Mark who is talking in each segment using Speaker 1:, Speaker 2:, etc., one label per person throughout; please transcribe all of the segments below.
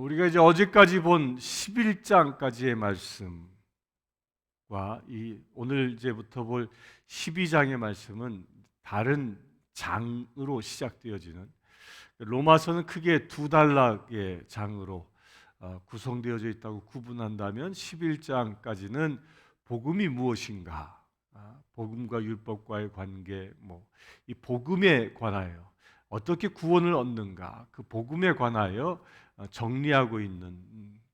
Speaker 1: 우리가 이제 어제까지 본 11장까지의 말씀과 오늘 이제부터 볼 12장의 말씀은 다른 장으로 시작되어지는, 로마서는 크게 두 단락의 장으로 구성되어져 있다고 구분한다면 11장까지는 복음이 무엇인가, 복음과 율법과의 관계, 이 복음에 관하여 어떻게 구원을 얻는가, 그 복음에 관하여 정리하고 있는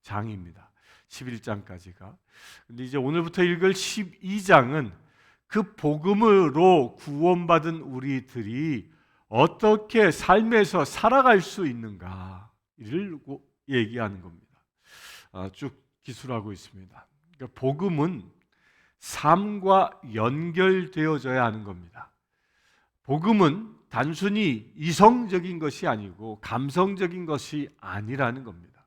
Speaker 1: 장입니다. 11장까지가. 근데 이제 오늘부터 읽을 12장은 그 복음으로 구원받은 우리들이 어떻게 삶에서 살아갈 수 있는가를 얘기하는 겁니다. 쭉 기술하고 있습니다. 그러니까 복음은 삶과 연결되어져야 하는 겁니다. 복음은 단순히 이성적인 것이 아니고 감성적인 것이 아니라는 겁니다.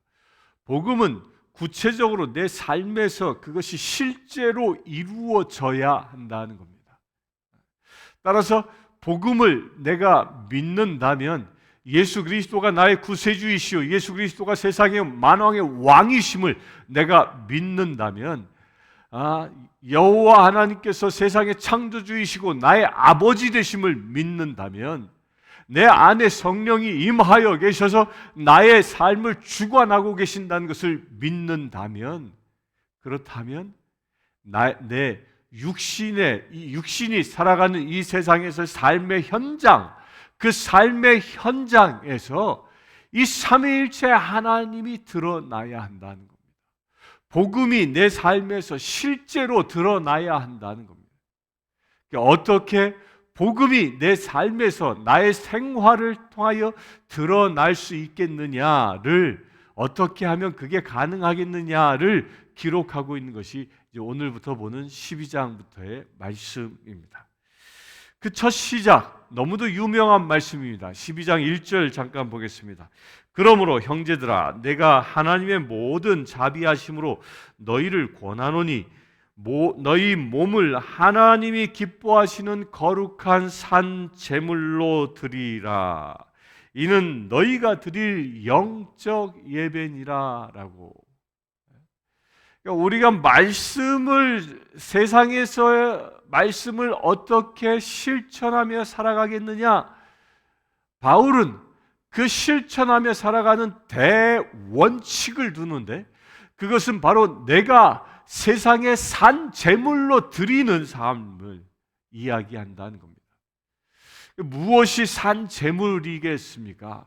Speaker 1: 복음은 구체적으로 내 삶에서 그것이 실제로 이루어져야 한다는 겁니다. 따라서 복음을 내가 믿는다면 예수 그리스도가 나의 구세주이시오, 예수 그리스도가 세상의 만왕의 왕이심을 내가 믿는다면, 여호와 하나님께서 세상의 창조주이시고 나의 아버지 되심을 믿는다면, 내 안에 성령이 임하여 계셔서 나의 삶을 주관하고 계신다는 것을 믿는다면, 그렇다면 내 육신이 살아가는 이 세상에서 삶의 현장, 그 삶의 현장에서 이 삼위일체 하나님이 드러나야 한다는 겁니다. 복음이 내 삶에서 실제로 드러나야 한다는 겁니다. 어떻게 복음이 내 삶에서 나의 생활을 통하여 드러날 수 있겠느냐를, 어떻게 하면 그게 가능하겠느냐를 기록하고 있는 것이 이제 오늘부터 보는 12장부터의 말씀입니다. 그 첫 시작, 너무도 유명한 말씀입니다. 12장 1절 잠깐 보겠습니다. 그러므로 형제들아, 내가 하나님의 모든 자비하심으로 너희를 권하노니 너희 몸을 하나님이 기뻐하시는 거룩한 산 제물로 드리라. 이는 너희가 드릴 영적 예배니라. 라고. 우리가 세상에서 말씀을 어떻게 실천하며 살아가겠느냐? 바울은 그 실천하며 살아가는 대원칙을 두는데, 그것은 바로 내가 세상에 산 제물로 드리는 삶을 이야기한다는 겁니다. 무엇이 산 제물이겠습니까?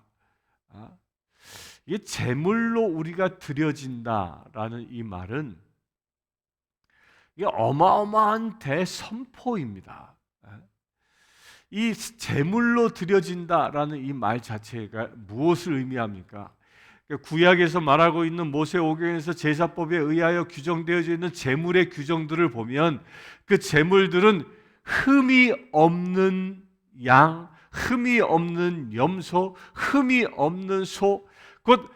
Speaker 1: 이게 제물로 우리가 드려진다라는 이 말은 이게 어마어마한 대선포입니다. 이 제물로 드려진다라는 이 말 자체가 무엇을 의미합니까? 구약에서 말하고 있는 모세오경에서 제사법에 의하여 규정되어져 있는 제물의 규정들을 보면, 그 제물들은 흠이 없는 양, 흠이 없는 염소, 흠이 없는 소, 곧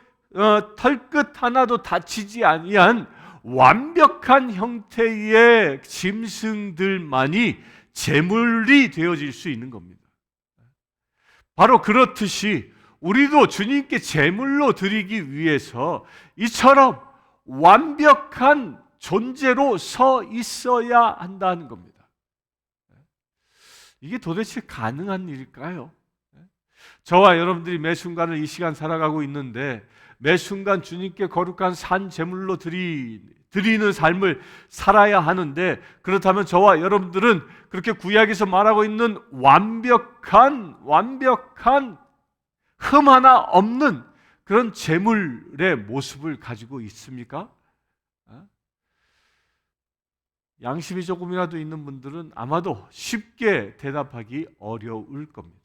Speaker 1: 털끝 하나도 다치지 아니한 완벽한 형태의 짐승들만이 제물이 되어질 수 있는 겁니다. 바로 그렇듯이 우리도 주님께 제물로 드리기 위해서 이처럼 완벽한 존재로 서 있어야 한다는 겁니다. 이게 도대체 가능한 일일까요? 저와 여러분들이 매 순간을 이 시간 살아가고 있는데, 매 순간 주님께 거룩한 산 제물로 드리는 삶을 살아야 하는데, 그렇다면 저와 여러분들은 그렇게 구약에서 말하고 있는 완벽한 흠 하나 없는 그런 제물의 모습을 가지고 있습니까? 양심이 조금이라도 있는 분들은 아마도 쉽게 대답하기 어려울 겁니다.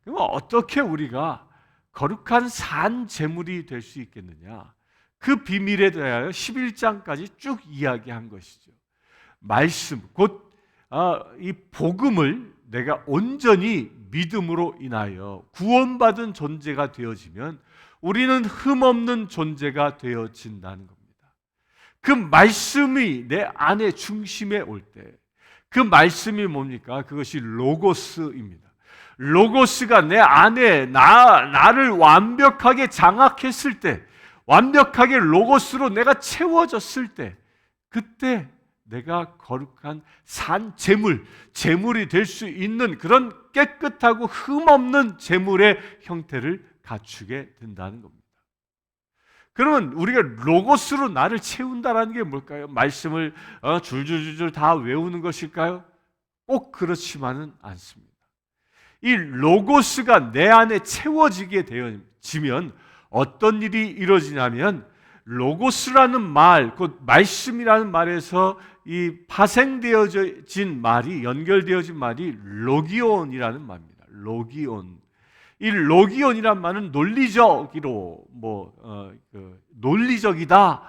Speaker 1: 그럼 어떻게 우리가 거룩한 산 제물이 될 수 있겠느냐? 그 비밀에 대하여 11장까지 쭉 이야기한 것이죠. 말씀, 곧 이 복음을 내가 온전히 믿음으로 인하여 구원받은 존재가 되어지면 우리는 흠없는 존재가 되어진다는 겁니다. 그 말씀이 내 안의 중심에 올 때, 그 말씀이 뭡니까? 그것이 로고스입니다. 로고스가 내 안에 나를 완벽하게 장악했을 때, 완벽하게 로고스로 내가 채워졌을 때, 그때 내가 거룩한 산 재물이 될 수 있는 그런 깨끗하고 흠없는 재물의 형태를 갖추게 된다는 겁니다. 그러면 우리가 로고스로 나를 채운다는 게 뭘까요? 말씀을 줄줄줄줄 다 외우는 것일까요? 꼭 그렇지만은 않습니다. 이 로고스가 내 안에 채워지게 되어지면 어떤 일이 이루어지냐면, 로고스라는 말, 곧 말씀이라는 말에서 이 파생되어진 말이, 연결되어진 말이 로기온이라는 말입니다. 로기온. 이 로기온이란 말은 논리적으로 논리적이다,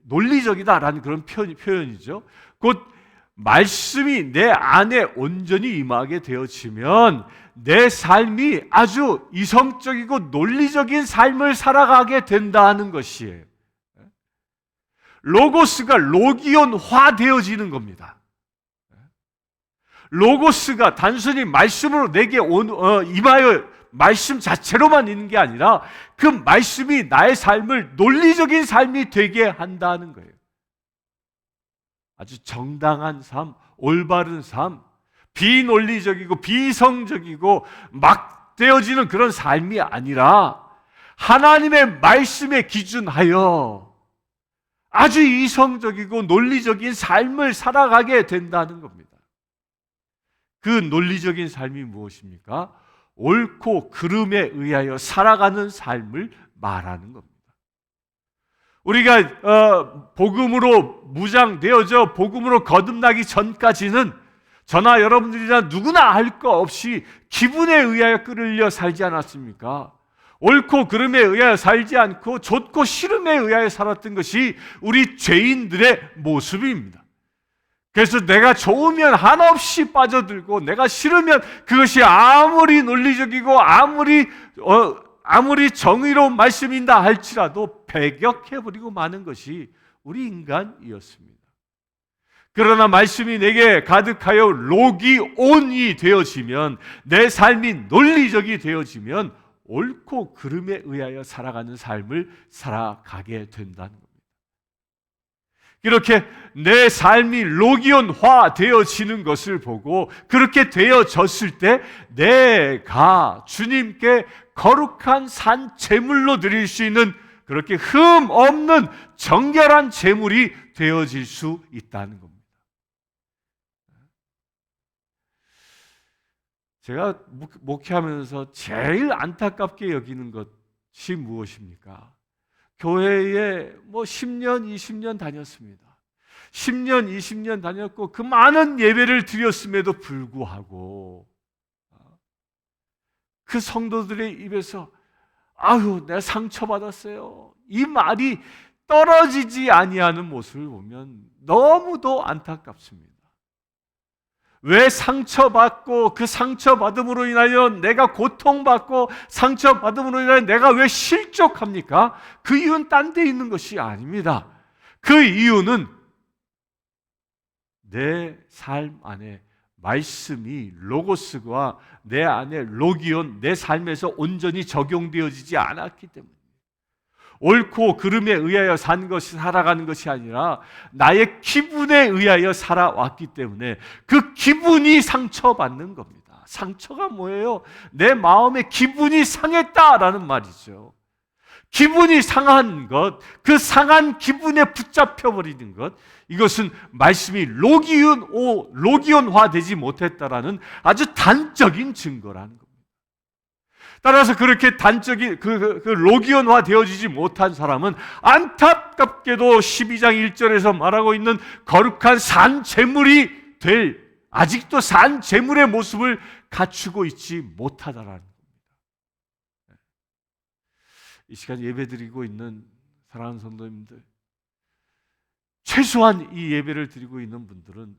Speaker 1: 논리적이다라는 그런 표현이죠. 곧 말씀이 내 안에 온전히 임하게 되어지면 내 삶이 아주 이성적이고 논리적인 삶을 살아가게 된다는 것이에요. 로고스가 로기온화 되어지는 겁니다. 로고스가 단순히 말씀으로 내게 임하여 말씀 자체로만 있는 게 아니라 그 말씀이 나의 삶을 논리적인 삶이 되게 한다는 거예요. 아주 정당한 삶, 올바른 삶, 비논리적이고 비이성적이고 막 되어지는 그런 삶이 아니라 하나님의 말씀에 기준하여 아주 이성적이고 논리적인 삶을 살아가게 된다는 겁니다. 그 논리적인 삶이 무엇입니까? 옳고 그름에 의하여 살아가는 삶을 말하는 겁니다. 우리가 복음으로 무장되어져 복음으로 거듭나기 전까지는 저나 여러분들이나 누구나 알 거 없이 기분에 의하여 끌려 살지 않았습니까? 옳고 그름에 의하여 살지 않고 좋고 싫음에 의하여 살았던 것이 우리 죄인들의 모습입니다. 그래서 내가 좋으면 한없이 빠져들고 내가 싫으면 그것이 아무리 논리적이고 아무리 정의로운 말씀인다 할지라도 배격해버리고 마는 것이 우리 인간이었습니다. 그러나 말씀이 내게 가득하여 로기온이 되어지면, 내 삶이 논리적이 되어지면 옳고 그름에 의하여 살아가는 삶을 살아가게 된다는 겁니다. 이렇게 내 삶이 로기온화 되어지는 것을 보고, 그렇게 되어졌을 때 내가 주님께 거룩한 산 제물로 드릴 수 있는 그렇게 흠 없는 정결한 제물이 되어질 수 있다는 겁니다. 제가 목회하면서 제일 안타깝게 여기는 것이 무엇입니까? 교회에 10년, 20년 다녔습니다. 10년, 20년 다녔고 그 많은 예배를 드렸음에도 불구하고 그 성도들의 입에서 아유, 내가 상처받았어요, 이 말이 떨어지지 아니하는 모습을 보면 너무도 안타깝습니다. 왜 상처받고 그 상처받음으로 인하여 내가 고통받고 상처받음으로 인하여 내가 왜 실족합니까? 그 이유는 딴 데 있는 것이 아닙니다. 그 이유는 내 삶 안에 말씀이 로고스가 내 안에 로기온, 내 삶에서 온전히 적용되어지지 않았기 때문입니다. 옳고 그름에 의하여 살아가는 것이 아니라 나의 기분에 의하여 살아왔기 때문에 그 기분이 상처받는 겁니다. 상처가 뭐예요? 내 마음의 기분이 상했다라는 말이죠. 기분이 상한 것, 그 상한 기분에 붙잡혀버리는 것, 이것은 말씀이 로기온화 되지 못했다라는 아주 단적인 증거라는 겁니다. 따라서 그렇게 단적인 그 로기온화 되어지지 못한 사람은 안타깝게도 12장 1절에서 말하고 있는 거룩한 산 제물이 될, 아직도 산 제물의 모습을 갖추고 있지 못하다라는 겁니다. 이 시간 예배드리고 있는 사랑하는 성도님들, 최소한 이 예배를 드리고 있는 분들은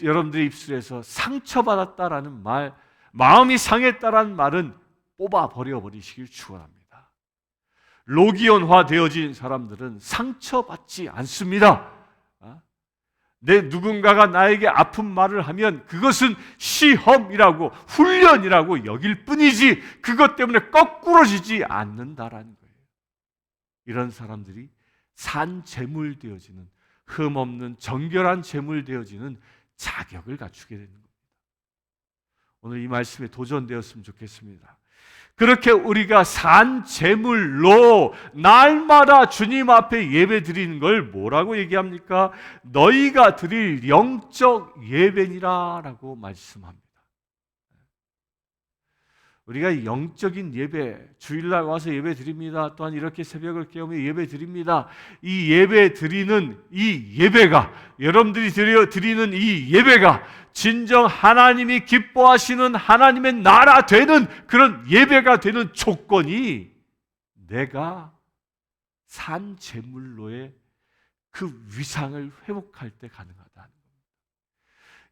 Speaker 1: 여러분들의 입술에서 상처받았다라는 말, 마음이 상했다라는 말은 뽑아버리시길 축원합니다. 로기온화 되어진 사람들은 상처받지 않습니다. 내 누군가가 나에게 아픈 말을 하면 그것은 시험이라고 훈련이라고 여길 뿐이지 그것 때문에 거꾸러지지 않는다라는 거예요. 이런 사람들이 산 제물 되어지는, 흠없는 정결한 제물 되어지는 자격을 갖추게 되는 겁니다. 오늘 이 말씀에 도전되었으면 좋겠습니다. 그렇게 우리가 산 제물로 날마다 주님 앞에 예배 드리는 걸 뭐라고 얘기합니까? 너희가 드릴 영적 예배니라 라고 말씀합니다. 우리가 영적인 예배, 주일날 와서 예배 드립니다. 또한 이렇게 새벽을 깨우며 예배 드립니다. 이 예배 드리는 이 예배가, 여러분들이 드리는 이 예배가 진정 하나님이 기뻐하시는 하나님의 나라 되는 그런 예배가 되는 조건이 내가 산 제물로의 그 위상을 회복할 때 가능하다는 겁니다.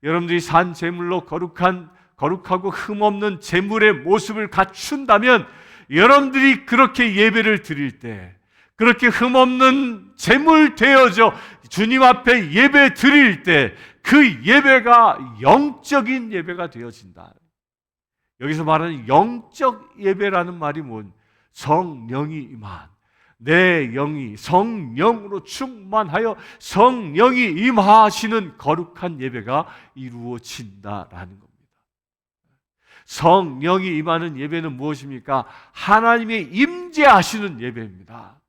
Speaker 1: 여러분들이 산 제물로 거룩하고 흠없는 제물의 모습을 갖춘다면 여러분들이 그렇게 예배를 드릴 때, 그렇게 흠없는 제물 되어져 주님 앞에 예배 드릴 때 그 예배가 영적인 예배가 되어진다. 여기서 말하는 영적 예배라는 말이 뭔? 성령이 임한, 내 영이 성령으로 충만하여 성령이 임하시는 거룩한 예배가 이루어진다라는 겁니다. 성령이 임하는 예배는 무엇입니까? 하나님의 임재하시는 예배입니다.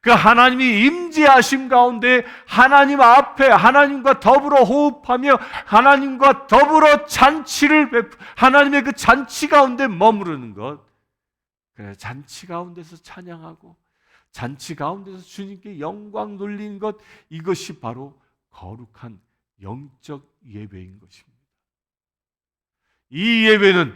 Speaker 1: 그 하나님이 임재하심 가운데 하나님 앞에 하나님과 더불어 호흡하며 하나님과 더불어 하나님의 그 잔치 가운데 머무르는 것. 그래, 잔치 가운데서 찬양하고 잔치 가운데서 주님께 영광 돌리는 것, 이것이 바로 거룩한 영적 예배인 것입니다. 이 예배는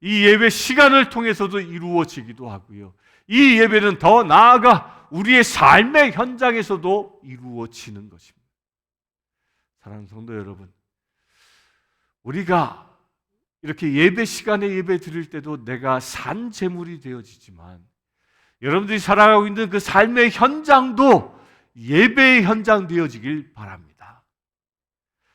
Speaker 1: 이 예배 시간을 통해서도 이루어지기도 하고요. 이 예배는 더 나아가 우리의 삶의 현장에서도 이루어지는 것입니다. 사랑하는 성도 여러분, 우리가 이렇게 예배 시간에 예배 드릴 때도 내가 산 제물이 되어지지만 여러분들이 살아가고 있는 그 삶의 현장도 예배의 현장 되어지길 바랍니다.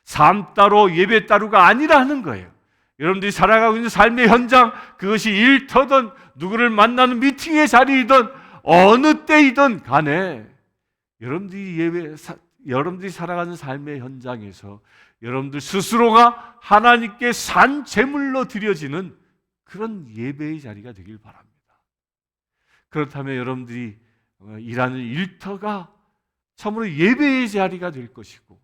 Speaker 1: 삶 따로 예배 따로가 아니라는 거예요. 여러분들이 살아가고 있는 삶의 현장, 그것이 일터든 누구를 만나는 미팅의 자리이든 어느 때이든 간에 여러분들이 살아가는 삶의 현장에서 여러분들 스스로가 하나님께 산 제물로 드려지는 그런 예배의 자리가 되길 바랍니다. 그렇다면 여러분들이 일하는 일터가 참으로 예배의 자리가 될 것이고,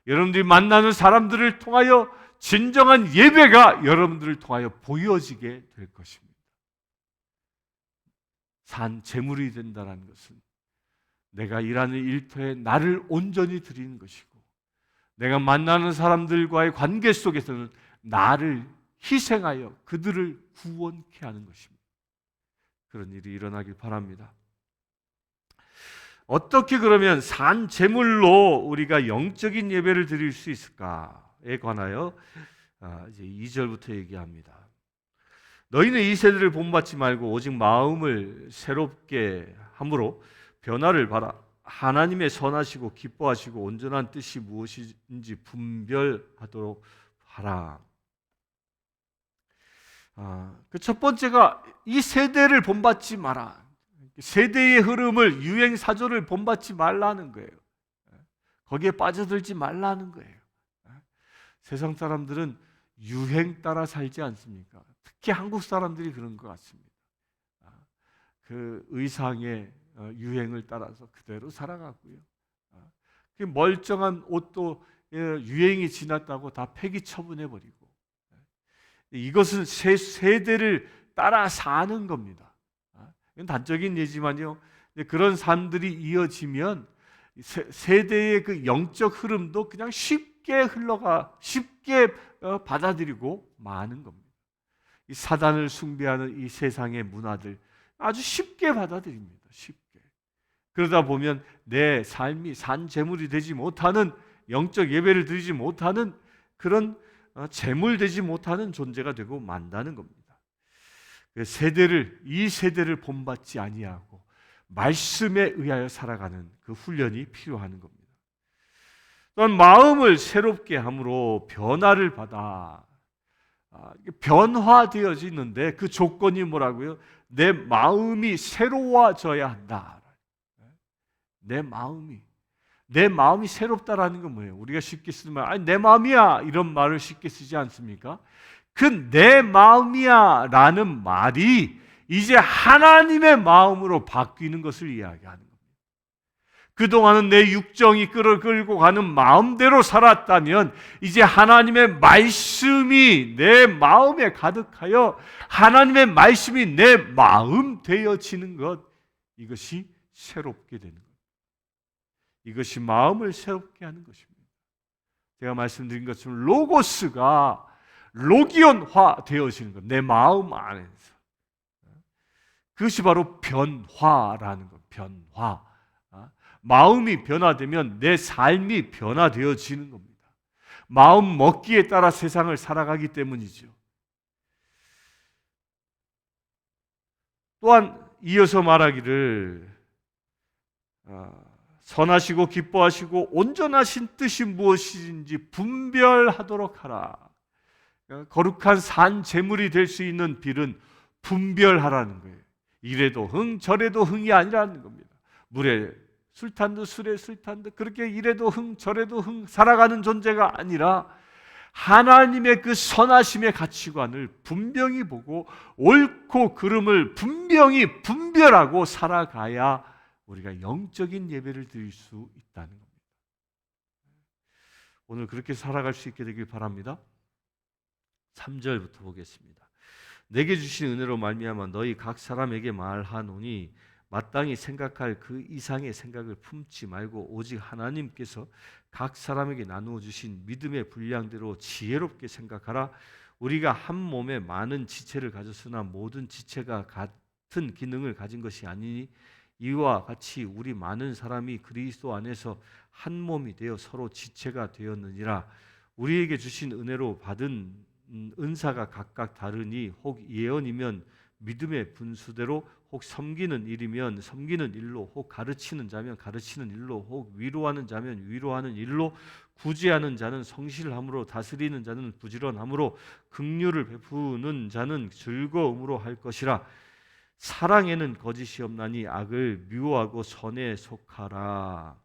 Speaker 1: 여러분들이 만나는 사람들을 통하여 진정한 예배가 여러분들을 통하여 보여지게 될 것입니다. 산 제물이 된다는 것은 내가 일하는 일터에 나를 온전히 드리는 것이고, 내가 만나는 사람들과의 관계 속에서는 나를 희생하여 그들을 구원케 하는 것입니다. 그런 일이 일어나길 바랍니다. 어떻게 그러면 산 제물로 우리가 영적인 예배를 드릴 수 있을까에 관하여 이제 2절부터 얘기합니다. 너희는 이 세대를 본받지 말고 오직 마음을 새롭게 함으로 변화를 받아 하나님의 선하시고 기뻐하시고 온전한 뜻이 무엇인지 분별하도록 하라. 그 첫 번째가 이 세대를 본받지 마라. 세대의 흐름을, 유행 사조를 본받지 말라는 거예요. 거기에 빠져들지 말라는 거예요. 세상 사람들은 유행 따라 살지 않습니까? 특히 한국 사람들이 그런 것 같습니다. 그 의상의 유행을 따라서 그대로 살아가고요. 그 멀쩡한 옷도 유행이 지났다고 다 폐기 처분해버리고, 이것은 세대를 따라 사는 겁니다. 이건 단적인 예지만요. 그런 삶들이 이어지면 세대의 그 영적 흐름도 그냥 쉽게 받아들이고 마는 겁니다. 이 사단을 숭배하는 이 세상의 문화들 아주 쉽게 받아들입니다. 쉽게. 그러다 보면 내 삶이 산 제물이 되지 못하는, 영적 예배를 드리지 못하는 그런 제물 되지 못하는 존재가 되고 만다는 겁니다. 이 세대를 본받지 아니하고 말씀에 의하여 살아가는 그 훈련이 필요한 겁니다. 또한 마음을 새롭게 함으로 변화를 받아 변화되어지는데 그 조건이 뭐라고요? 내 마음이 새로워져야 한다. 내 마음이 새롭다라는 건 뭐예요? 우리가 쉽게 쓰는 말, 아니 내 마음이야 이런 말을 쉽게 쓰지 않습니까? 그 내 마음이야 라는 말이 이제 하나님의 마음으로 바뀌는 것을 이야기하는 겁니다. 그동안은 내 육정이 끌고 가는 마음대로 살았다면 이제 하나님의 말씀이 내 마음에 가득하여 하나님의 말씀이 내 마음 되어지는 것, 이것이 새롭게 되는 것. 이것이 마음을 새롭게 하는 것입니다. 제가 말씀드린 것처럼 로고스가 로기온화 되어지는 것, 내 마음 안에서. 그것이 바로 변화라는 것, 변화. 마음이 변화되면 내 삶이 변화되어지는 겁니다. 마음 먹기에 따라 세상을 살아가기 때문이죠. 또한 이어서 말하기를 선하시고 기뻐하시고 온전하신 뜻이 무엇인지 분별하도록 하라. 거룩한 산 제물이 될 수 있는 빌은 분별하라는 거예요. 이래도 흥 저래도 흥이 아니라는 겁니다. 물에 술 탄 듯 술에 술 탄 듯 그렇게 이래도 흥 저래도 흥 살아가는 존재가 아니라 하나님의 그 선하심의 가치관을 분명히 보고 옳고 그름을 분명히 분별하고 살아가야 우리가 영적인 예배를 드릴 수 있다는 겁니다. 오늘 그렇게 살아갈 수 있게 되길 바랍니다. 3절부터 보겠습니다. 내게 주신 은혜로 말미암아 너희 각 사람에게 말하노니 마땅히 생각할 그 이상의 생각을 품지 말고 오직 하나님께서 각 사람에게 나누어 주신 믿음의 분량대로 지혜롭게 생각하라. 우리가 한 몸에 많은 지체를 가졌으나 모든 지체가 같은 기능을 가진 것이 아니니 이와 같이 우리 많은 사람이 그리스도 안에서 한 몸이 되어 서로 지체가 되었느니라. 우리에게 주신 은혜로 받은 은사가 각각 다르니 혹 예언이면 믿음의 분수대로, 혹 섬기는 일이면 섬기는 일로, 혹 가르치는 자면 가르치는 일로, 혹 위로하는 자면 위로하는 일로, 구제하는 자는 성실함으로, 다스리는 자는 부지런함으로, 긍휼을 베푸는 자는 즐거움으로 할 것이라. 사랑에는 거짓이 없나니 악을 미워하고 선에 속하라.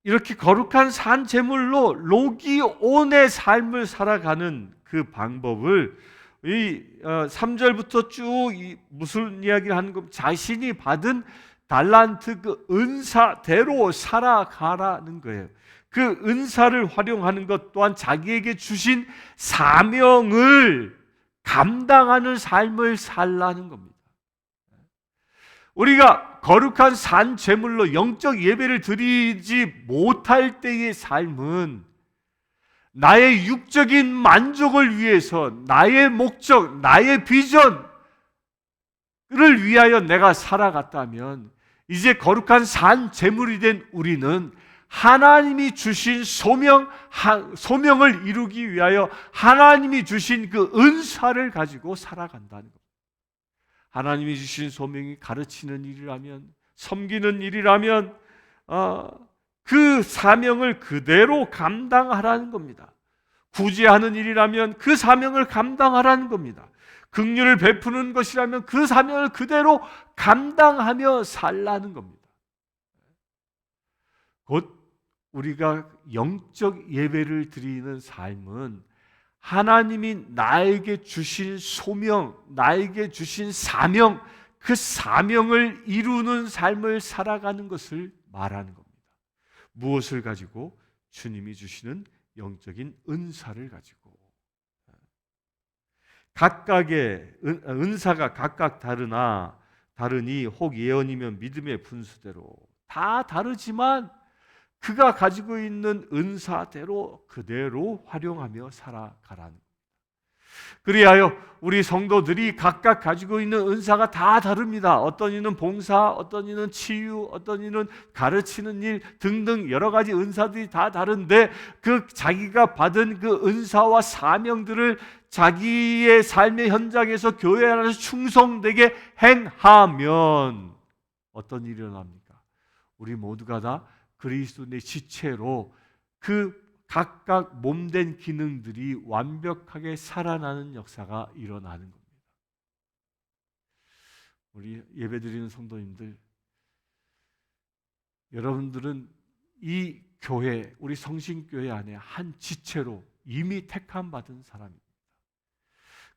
Speaker 1: 이렇게 거룩한 산 제물로 로기온의 삶을 살아가는 그 방법을 이 3절부터 쭉 무슨 이야기를 하는 것, 자신이 받은 달란트 그 은사대로 살아가라는 거예요. 그 은사를 활용하는 것 또한 자기에게 주신 사명을 감당하는 삶을 살라는 겁니다. 우리가 거룩한 산 제물로 영적 예배를 드리지 못할 때의 삶은 나의 육적인 만족을 위해서 나의 목적, 나의 비전을 위하여 내가 살아갔다면 이제 거룩한 산 제물이 된 우리는 하나님이 주신 소명을 이루기 위하여 하나님이 주신 그 은사를 가지고 살아간다는 겁니다. 하나님이 주신 소명이 가르치는 일이라면, 섬기는 일이라면 그 사명을 그대로 감당하라는 겁니다. 구제하는 일이라면 그 사명을 감당하라는 겁니다. 긍휼을 베푸는 것이라면 그 사명을 그대로 감당하며 살라는 겁니다. 곧 우리가 영적 예배를 드리는 삶은 하나님이 나에게 주신 소명, 나에게 주신 사명, 그 사명을 이루는 삶을 살아가는 것을 말하는 겁니다. 무엇을 가지고? 주님이 주시는 영적인 은사를 가지고. 각각의 은사가 각각 다르니 혹 예언이면 믿음의 분수대로, 다 다르지만 그가 가지고 있는 은사대로 그대로 활용하며 살아가라는 겁니다. 그리하여 우리 성도들이 각각 가지고 있는 은사가 다 다릅니다. 어떤 이는 봉사, 어떤 이는 치유, 어떤 이는 가르치는 일 등등 여러 가지 은사들이 다 다른데 그 자기가 받은 그 은사와 사명들을 자기의 삶의 현장에서 교회 안에서 충성되게 행하면 어떤 일이 일어납니까? 우리 모두가 다 그리스도의 지체로 그 각각 몸된 기능들이 완벽하게 살아나는 역사가 일어나는 겁니다. 우리 예배드리는 성도님들, 여러분들은 이 교회, 우리 성신교회 안에 한 지체로 이미 택함 받은 사람입니다.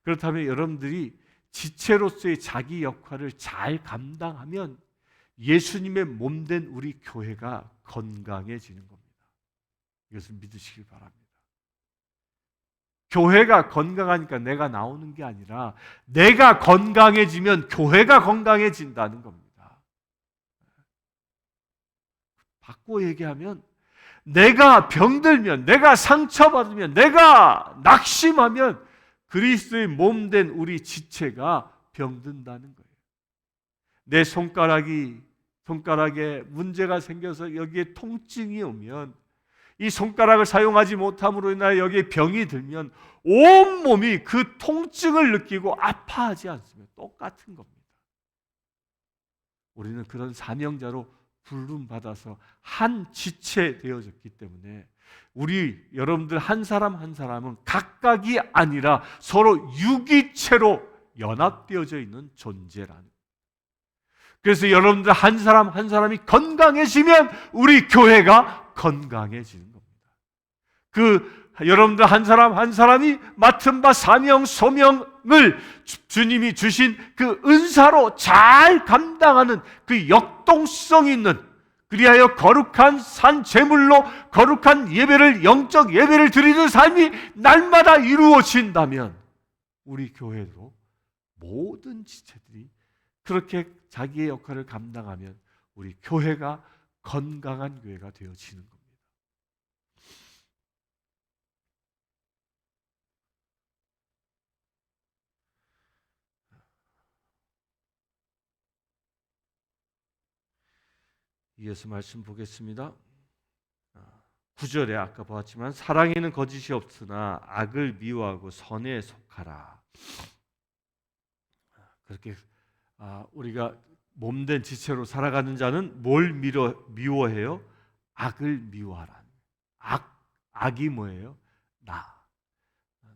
Speaker 1: 그렇다면 여러분들이 지체로서의 자기 역할을 잘 감당하면 예수님의 몸된 우리 교회가 건강해지는 겁니다. 이것을 믿으시길 바랍니다. 교회가 건강하니까 내가 나오는 게 아니라 내가 건강해지면 교회가 건강해진다는 겁니다. 바꿔 얘기하면 내가 병들면, 내가 상처받으면, 내가 낙심하면 그리스도의 몸된 우리 지체가 병든다는 거예요. 내 손가락에 문제가 생겨서 여기에 통증이 오면, 이 손가락을 사용하지 못함으로 인하여 여기에 병이 들면 온몸이 그 통증을 느끼고 아파하지 않습니까? 똑같은 겁니다. 우리는 그런 사명자로 부름받아서 한 지체 되어졌기 때문에 여러분들 한 사람 한 사람은 각각이 아니라 서로 유기체로 연합되어져 있는 존재라는 거예요. 그래서 여러분들 한 사람 한 사람이 건강해지면 우리 교회가 건강해지는 겁니다. 여러분들 한 사람 한 사람이 맡은 바 사명 소명을 주님이 주신 그 은사로 잘 감당하는 그 역동성 있는, 그리하여 거룩한 산 제물로 거룩한 예배를, 영적 예배를 드리는 삶이 날마다 이루어진다면 우리 교회도 모든 지체들이 그렇게 자기의 역할을 감당하면 우리 교회가 건강한 교회가 되어지는 겁니다. 이어서 말씀 보겠습니다. 9절에 아까 보았지만 사랑에는 거짓이 없으나 악을 미워하고 선에 속하라. 그렇게 우리가 몸된 지체로 살아가는 자는 뭘 미워해요? 악을 미워하라. 악이 뭐예요?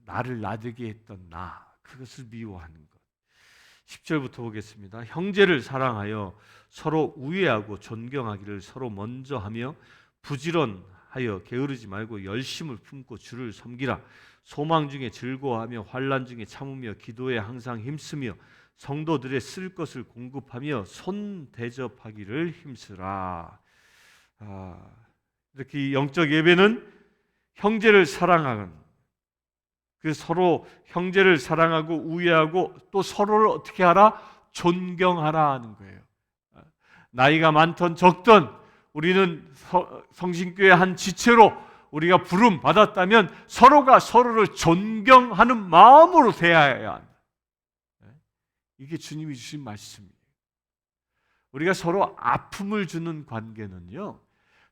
Speaker 1: 나를 나되게 했던 그것을 미워하는 것. 10절부터 보겠습니다. 형제를 사랑하여 서로 우애하고 존경하기를 서로 먼저 하며 부지런하여 게으르지 말고 열심을 품고 주를 섬기라. 소망 중에 즐거워하며 환난 중에 참으며 기도에 항상 힘쓰며 성도들의 쓸 것을 공급하며 손 대접하기를 힘쓰라. 이렇게 영적 예배는 형제를 사랑하는, 서로 형제를 사랑하고 우애하고 또 서로를 어떻게 하라? 존경하라 하는 거예요. 나이가 많던 적던 우리는 성신교회 한 지체로 우리가 부름 받았다면 서로가 서로를 존경하는 마음으로 대해야 한다. 이게 주님이 주신 말씀이에요. 우리가 서로 아픔을 주는 관계는요,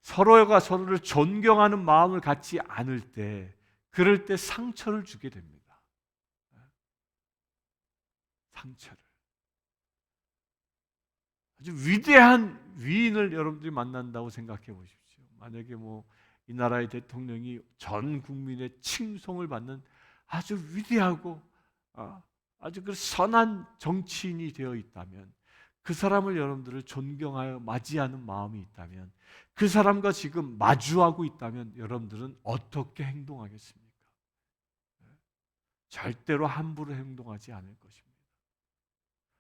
Speaker 1: 서로가 서로를 존경하는 마음을 갖지 않을 때, 그럴 때 상처를 주게 됩니다. 상처를. 아주 위대한 위인을 여러분들이 만난다고 생각해 보십시오. 만약에 이 나라의 대통령이 전 국민의 칭송을 받는 아주 위대하고 아주 그 선한 정치인이 되어 있다면, 그 사람을 여러분들을 존경하여 맞이하는 마음이 있다면, 그 사람과 지금 마주하고 있다면 여러분들은 어떻게 행동하겠습니까? 절대로 함부로 행동하지 않을 것입니다.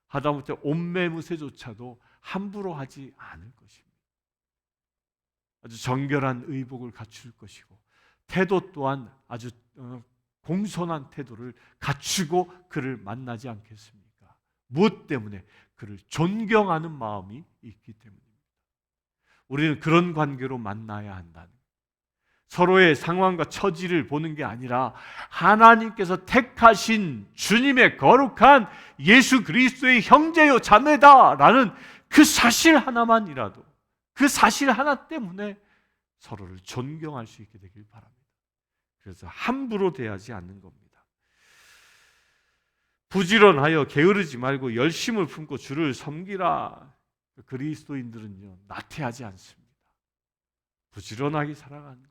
Speaker 1: 하다못해 옷매무새조차도 함부로 하지 않을 것입니다. 아주 정결한 의복을 갖출 것이고, 태도 또한 아주 공손한 태도를 갖추고 그를 만나지 않겠습니까? 무엇 때문에? 그를 존경하는 마음이 있기 때문입니다. 우리는 그런 관계로 만나야 한다는, 서로의 상황과 처지를 보는 게 아니라 하나님께서 택하신 주님의 거룩한 예수 그리스도의 형제요 자매다라는 그 사실 하나만이라도, 그 사실 하나 때문에 서로를 존경할 수 있게 되길 바랍니다. 그래서 함부로 대하지 않는 겁니다. 부지런하여 게으르지 말고 열심을 품고 주를 섬기라. 그리스도인들은요, 나태하지 않습니다. 부지런하게 살아가는 겁니다.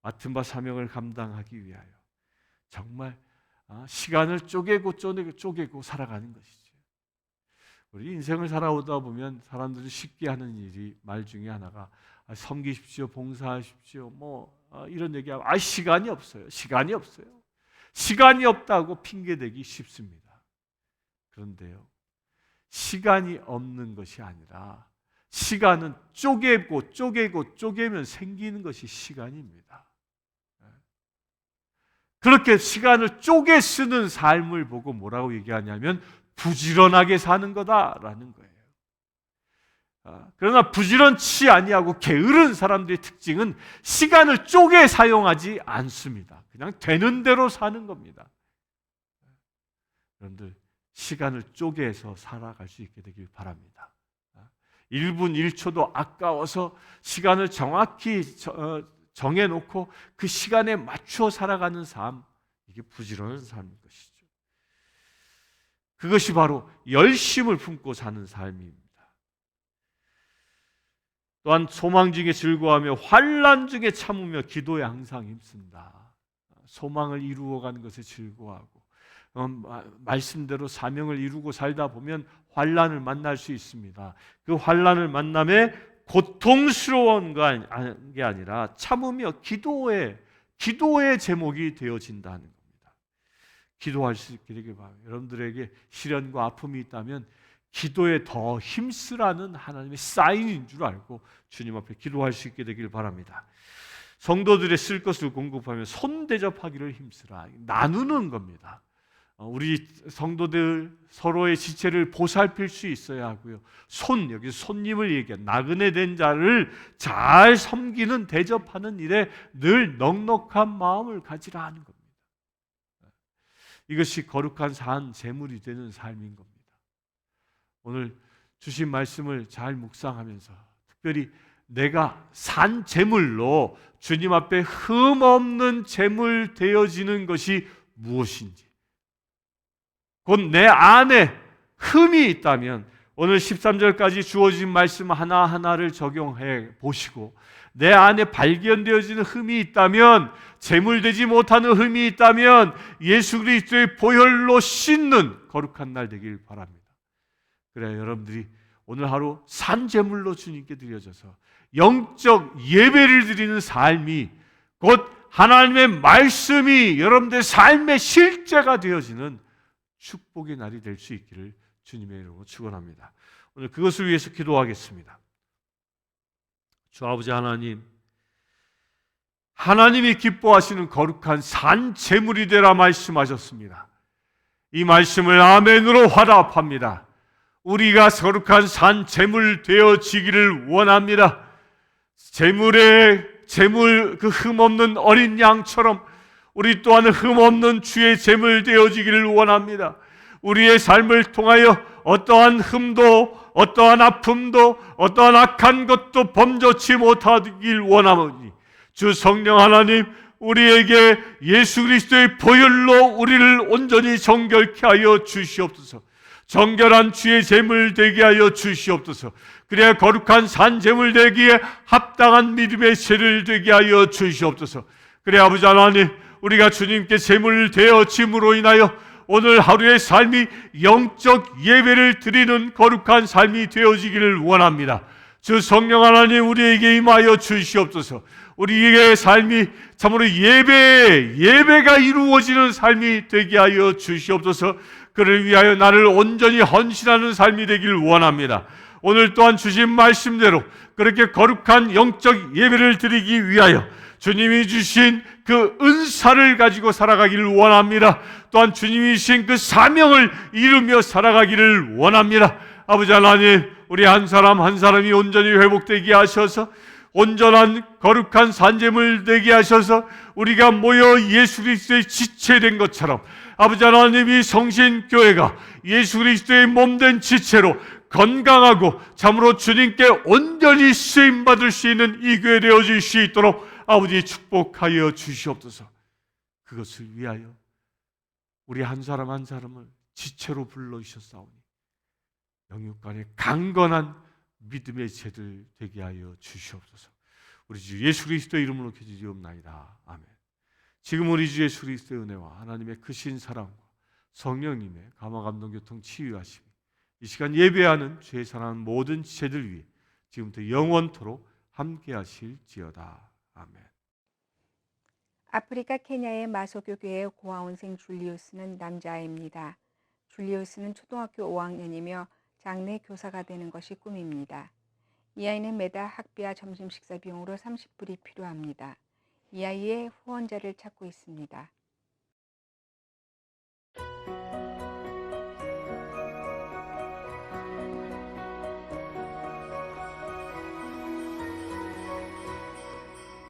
Speaker 1: 맡은 바 사명을 감당하기 위하여 정말 시간을 쪼개고 살아가는 것이죠. 우리 인생을 살아오다 보면 사람들이 쉽게 하는 일이 말 중에 하나가 섬기십시오, 봉사하십시오, 이런 얘기하면 시간이 없어요. 시간이 없다고 핑계대기 쉽습니다. 그런데요, 시간이 없는 것이 아니라 시간은 쪼개면 생기는 것이 시간입니다. 그렇게 시간을 쪼개 쓰는 삶을 보고 뭐라고 얘기하냐면 부지런하게 사는 거다라는 거예요. 그러나 부지런치 아니하고 게으른 사람들의 특징은 시간을 쪼개 사용하지 않습니다. 그냥 되는 대로 사는 겁니다. 여러분들 시간을 쪼개서 살아갈 수 있게 되길 바랍니다. 1분 1초도 아까워서 시간을 정확히 정해놓고 그 시간에 맞추어 살아가는 삶, 이게 부지런한 삶인 것이죠. 그것이 바로 열심을 품고 사는 삶입니다. 또한 소망 중에 즐거워하며 환난 중에 참으며 기도에 항상 힘쓴다. 소망을 이루어가는 것에 즐거워하고 말씀대로 사명을 이루고 살다 보면 환난을 만날 수 있습니다. 그 환난을 만남에 고통스러운 게 아니라 참으며 기도의 제목이 되어진다는 겁니다. 기도할 수 있게 되길 바랍니다. 여러분들에게 시련과 아픔이 있다면 기도에 더 힘쓰라는 하나님의 사인인 줄 알고 주님 앞에 기도할 수 있게 되길 바랍니다. 성도들의 쓸 것을 공급하며 손 대접하기를 힘쓰라. 나누는 겁니다. 우리 성도들 서로의 지체를 보살필 수 있어야 하고요. 여기서 손님을 얘기한 나그네 된 자를 잘 섬기는 대접하는 일에 늘 넉넉한 마음을 가지라 하는 겁니다. 이것이 거룩한 산 제물이 되는 삶인 겁니다. 오늘 주신 말씀을 잘 묵상하면서 특별히 내가 산 제물로 주님 앞에 흠없는 제물 되어지는 것이 무엇인지, 곧 내 안에 흠이 있다면 오늘 13절까지 주어진 말씀 하나하나를 적용해 보시고 내 안에 발견되어지는 흠이 있다면, 제물되지 못하는 흠이 있다면 예수 그리스도의 보혈로 씻는 거룩한 날 되길 바랍니다. 그래야 여러분들이 오늘 하루 산제물로 주님께 드려져서 영적 예배를 드리는 삶이, 곧 하나님의 말씀이 여러분들의 삶의 실제가 되어지는 축복의 날이 될 수 있기를 주님의 이름으로 축원합니다. 오늘 그것을 위해서 기도하겠습니다. 주 아버지 하나님, 하나님이 기뻐하시는 거룩한 산 제물이 되라 말씀하셨습니다. 이 말씀을 아멘으로 화답합니다. 우리가 거룩한 산 제물 되어지기를 원합니다. 제물 그 흠없는 어린 양처럼 우리 또한 흠없는 주의 제물 되어지기를 원합니다. 우리의 삶을 통하여 어떠한 흠도, 어떠한 아픔도, 어떠한 악한 것도 범접치 못하길 원하오니 주 성령 하나님, 우리에게 예수 그리스도의 보혈로 우리를 온전히 정결케 하여 주시옵소서. 정결한 주의 제물 되게 하여 주시옵소서. 그래야 거룩한 산 제물 되기에 합당한 믿음의 제를 되게 하여 주시옵소서. 그래 아버지 하나님, 우리가 주님께 제물 되어짐으로 인하여 오늘 하루의 삶이 영적 예배를 드리는 거룩한 삶이 되어지기를 원합니다. 주 성령 하나님, 우리에게 임하여 주시옵소서. 우리의 삶이 참으로 예배가 이루어지는 삶이 되게 하여 주시옵소서. 그를 위하여 나를 온전히 헌신하는 삶이 되기를 원합니다. 오늘 또한 주신 말씀대로 그렇게 거룩한 영적 예배를 드리기 위하여 주님이 주신 그 은사를 가지고 살아가기를 원합니다. 또한 주님이 주신 그 사명을 이루며 살아가기를 원합니다. 아버지 하나님, 우리 한 사람 한 사람이 온전히 회복되게 하셔서 온전한 거룩한 산제물 되게 하셔서 우리가 모여 예수 그리스도의 지체된 것처럼 아버지 하나님, 이 성신교회가 예수 그리스도의 몸된 지체로 건강하고 참으로 주님께 온전히 쓰임받을 수 있는 이 교회 되어질 수 있도록 아버지 축복하여 주시옵소서. 그것을 위하여 우리 한 사람 한 사람을 지체로 불러주셨사오니 영육 간의 강건한 믿음의 지체들 되게 하여 주시옵소서. 우리 주 예수 그리스도의 이름으로 기도드리옵나이다. 아멘. 지금 우리 주 예수 그리스도의 은혜와 하나님의 크신 사랑과 성령님의 감화 감동 교통 치유하심이 이 시간 예배하는 죄 사랑하는 모든 지체들 위해 지금부터 영원토록 함께 하실지어다. 아멘.
Speaker 2: 아프리카 케냐의 마소교 교회의 고아원생 줄리우스는 남자아이입니다. 줄리우스는 초등학교 5학년이며 장래 교사가 되는 것이 꿈입니다. 이 아이는 매달 학비와 점심 식사 비용으로 30불이 필요합니다. 이 아이의 후원자를 찾고 있습니다.